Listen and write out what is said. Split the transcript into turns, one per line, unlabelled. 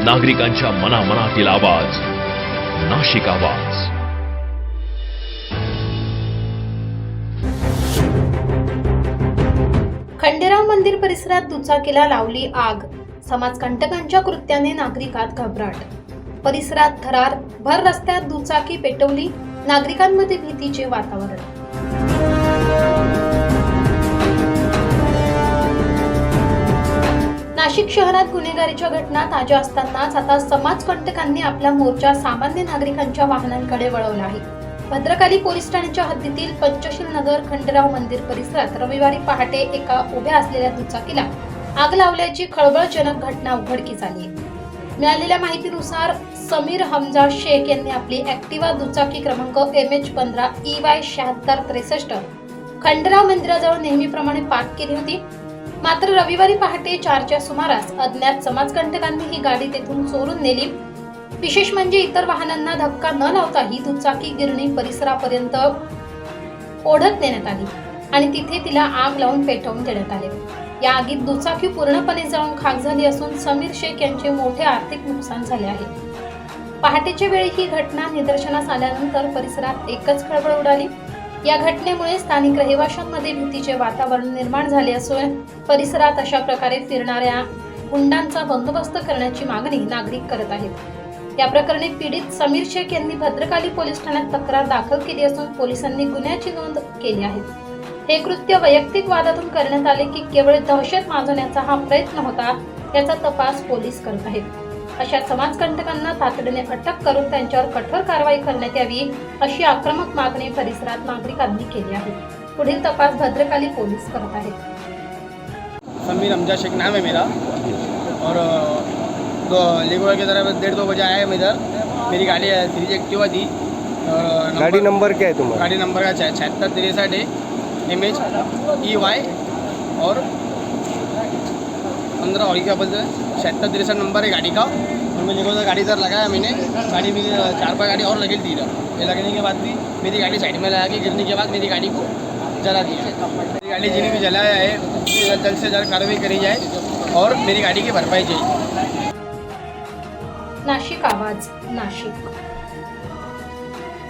नागरिकांच्या मनामनातील आवाज, नाशिक आवाज.
खंडेराव मंदिर परिसरात दुचाकीला लावली आग. समाजकंटकांच्या कृत्याने नागरिकात घबराट. परिसरात थरार. भर रस्त्यात दुचाकी पेटवली. नागरिकांमध्ये भीतीचे वातावरण. नाशिक शहरात गुन्हेगारीच्या घटना ताज्या असतानाच आता समाजकंटकांनी आपला मोर्चा सामान्य नागरिकांच्या वाहनांकडे वळवला आहे. भद्रकाली पोलीस ठाण्याच्या हद्दीतील पंचशील नगर खंडेराव मंदिर परिसरात रविवारी पहाटे एका उभ्या असलेल्या दुचाकीला आग लावल्याची खळबळजनक घटना उघडकीस आली. मिळालेल्या माहितीनुसार समीर हमजा शेख यांनी आपली ऍक्टिवा दुचाकी क्रमांक MH15 EY 7663 खंडेराव मंदिराजवळ नेहमीप्रमाणे पार्क केली होती. मात्र रविवारी पहाटे 4च्या सुमारास अज्ञात समाजकंटकांनी ही गाडी तेथून चोरून नेली. विशेष म्हणजे इतर वाहनांना धक्का न लावता ही दुचाकी गिरणी परिसरापर्यंत ओढत नेण्यात आली आणि तिथे तिला आग लावून पेटवून देण्यात आले. या आगीत दुचाकी पूर्णपणे जळून खाक झाली असून समीर शेख यांचे मोठे आर्थिक नुकसान झाले आहे. पहाटेच्या वेळी ही घटना निदर्शनास आल्यानंतर परिसरात एकच खळबळ उडाली. या घटनेमुळे स्थानिक रहिवाशांमध्ये भीतीचे वातावरण निर्माण झाले असून परिसरात अशा प्रकारे फिरणाऱ्या गुंडांचा बंदोबस्त करण्याची मागणी नागरिक करत आहेत. या प्रकरणी पीडित समीर शेख यांनी भद्रकाली पोलीस ठाण्यात तक्रार दाखल केली असून पोलिसांनी गुन्ह्याची नोंद केली आहे. हे कृत्य वैयक्तिक वादातून करण्यात आले की केवळ दहशत माजवण्याचा हा प्रयत्न होता याचा तपास पोलीस करत आहेत. अशा समाजकंटकांना तातडीने अटक करून त्यांच्यावर कठोर कारवाई करण्यात यावी अशी आक्रमक मागणी परिसरात नागरिकांनी केली आहे. पुढील तपास भद्रकाली पोलीस करत आहेत.
समीर हमजा शेख नाम है मेरा और लेबर की तरफ 1:30-2 बजे आया है मैं इधर. मेरी गाड़ी सीरीज एक्टिवा थी.
गाड़ी नंबर क्या है तुम्हारा?
गाड़ी नंबर का 7663 है. MH EY और 15 और क्या बोलते हैं 7663 नंबर है गाड़ी का. और मैं देखो गाड़ी इधर लगाया मैंने. गाड़ी में 4-5 गाड़ी और लगी थी इधर. ये लगने के बाद भी मेरी गाड़ी साइड में लगा के गिरने के बाद मेरी गाड़ी को जला दिया. मेरी गाड़ी जिन्हें भी जलाया है जल्द से जल्द कार्रवाई करी जाए और मेरी गाड़ी की भरपाई चाहिए.
नाशिक आवाज, नाशिक.